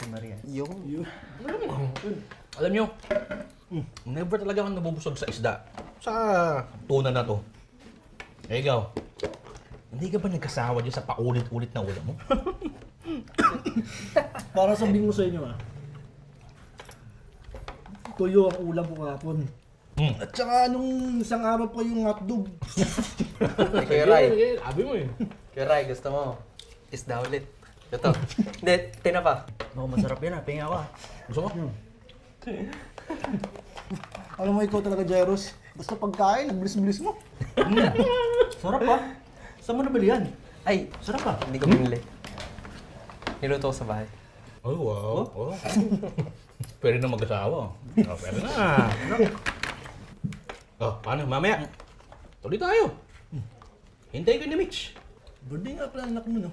Maria. Yung... Alam nyo, never talaga akong nabubusog sa isda. Sa tuna na to. Eh ikaw, hindi ka ba nagkasawa dyan sa paulit-ulit na ulam mo? Para sabihin ko sa inyo tuyo ang ulam ko kahapon. At saka nung isang araw pa yung hotdog. Kuya Ray. Sabi mo eh. Kuya Ray, gusto mo? Isda ulit. Ito. Hindi, tinapa. Oh, masarap yan pinga ko Gusto mo? Alam mo ikaw talaga, Jairus. Basta pagkain, nagbilis-bilis mo. Sarap Saan mo nabili yan? Ay, Sarap hindi ko binili. Niluto ko sa bahay. Oh, wow. Oh. Pwede na mag-asawa. Oh, pwede na. Oh, paano? Mamaya. Tuloy tayo. Hintay ko ni Mitch. Birthday nga pala anak mo, no?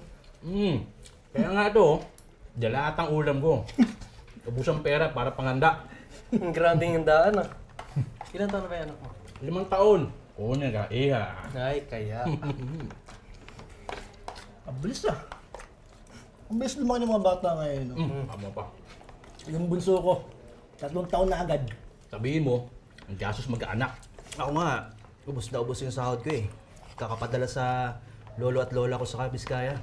Kaya nga ito, dala atang ulam ko. Ubusang pera para panganda. Grounding yung daan ah. Ilan taon na ba yung anak mo? 5 taon. Kunya ka, iha. Ay, kaya. Ang bilis Ang bilis lumaki ng mga bata ngayon, no? Tama pa. Yung bunso ko, 3 taon na agad. Sabihin mo, ang gasos mag-anak. Ako nga, ubos na ubos yung sahod ko eh. Kakapadala sa lolo at lola ko sa Biskaya.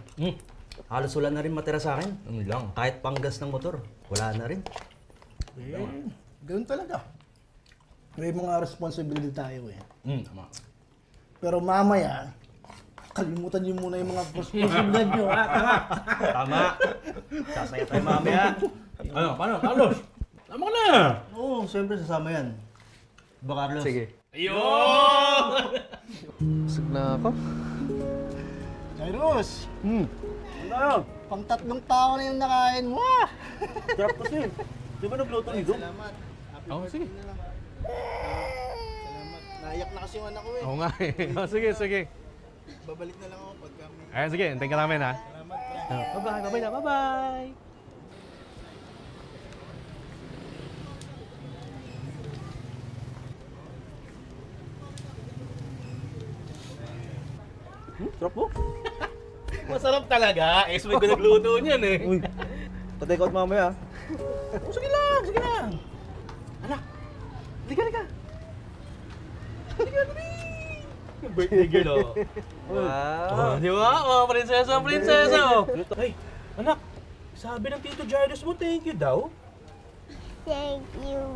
Halos wala na rin matira sa akin. Ano lang. Kahit panggas ng motor, wala na rin. Ganun talaga. May mga responsibility tayo eh. Tama. Pero mamaya, kalimutan niyo muna yung mga responsibilidad niyo, ha? Tama. Sasaya tayo mamaya. Ano, paano? Carlos? Tama ka na! Oo, siyempre sasama yan. Ba, Carlos? Sige. Ayun! Busog na ako. Jairus! Ano? Pang 3 tao na yung nakain mo, ah! Sarap kasi. Di ba nagluto ni Dong? Salamat. Oo, sige. Salamat. Naiyak na kasi yung anak ko eh. Oo nga eh. Sige, sige. Babalik na lang ako pag kami. Ayan, sige. Hintayin ka namin ha. Salamat, pre. Bye-bye, bye-bye na. Bye-bye! Sarap po. Masarap talaga. Eh, may pinagluto niyan eh. Uy, patay ko at mamaya. Oh, sige lang, sige lang. Anak, halika, halika. Halika, dali. Yung birthday girl, oh. Wow. Di ba? Oh, prinsesa, prinsesa, oh. Ay, anak, sabi ng Tito Jairus mo, thank you daw. Thank you,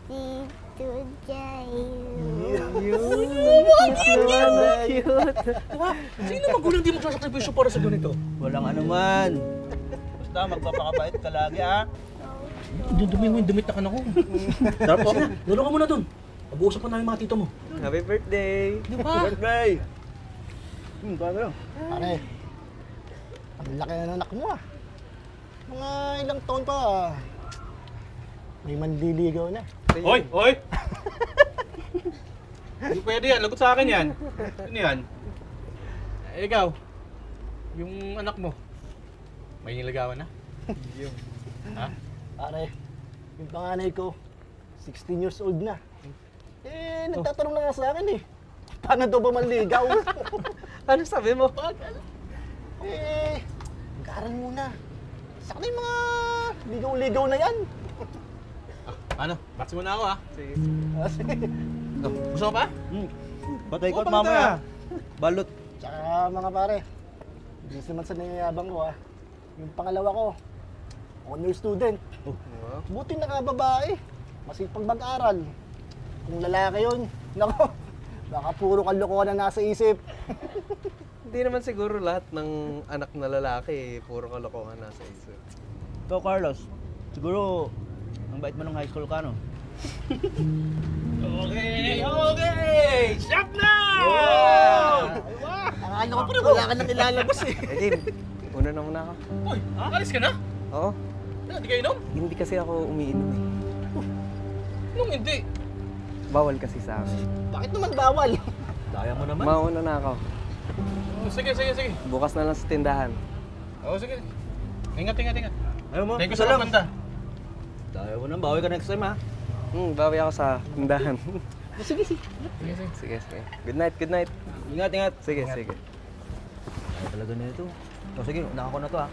Tito Jairus. Cute. Diba? Sino magulang di magsasakripisyo para sa ganito? Walang anuman. Basta magpapakabait ka lagi ha. Dumi mo yung damit na ko. Sarap po. Sige na, lolo ka muna dun. Pag-uusap pa namin mga tito mo. Happy birthday. Di ba? Birthday! Paano? Pare, ang laki na ng anak mo ah. Mga ilang taon pa ah. May manliligaw na. Hoy! Hoy! Hindi pwede yan. Lagot sa akin yan. Ano yan? Eh, ikaw, yung anak mo, may nilagawan na? Ha? Pare, yung panganay ko, 16 years old na. Eh, nagtatanong na nga sa akin eh. Paano daw ba manligaw? Ano sabi mo? Eh, mag-aaral muna. Saka na yung mga ligaw-ligaw na yan. Ano? Batsi mo na ako ha? Sige. Gusto mo pa? Patay ko Oh, at mamaya. Balot. Tsaka mga pare, hindi naman sa nangyaябang ko ah. Yung pangalawa ko, honor student. Wow. Buti nakababae. Masipag mag-aral. Kung lalaki yun, nako, baka puro kalokohan na nasa isip. Hindi naman siguro lahat ng anak na lalaki, puro kalokohan nasa isip. Ikaw, Carlos. Siguro, ang bait mo nung high school ka, no? Okay! Okay! Shop na! Akala ko pa rin, wala ka nang ilalabas eh. Eh, Jim, una na muna ako. Uy, alis ka na? Oo. Hindi ka inom? Hindi kasi ako umiinom eh. Nung hindi. Bawal kasi sa akin. Bakit naman bawal? Daya mo naman. Mauna na ako. Oh, sige, sige, sige. Bukas na lang sa tindahan. Oo, sige. Ingat, ingat, ingat. Ayaw mo? Thank you Isa sa lang. kapanda. Daya mo naman. Bawi ka next time, ha? Bawi ako sa tindahan. Sige, sige. Sige, sige. Good night, good night. Ingat, ingat. Sige, sige. Ay, talaga na ito. O sige, unahan ko na to, ha?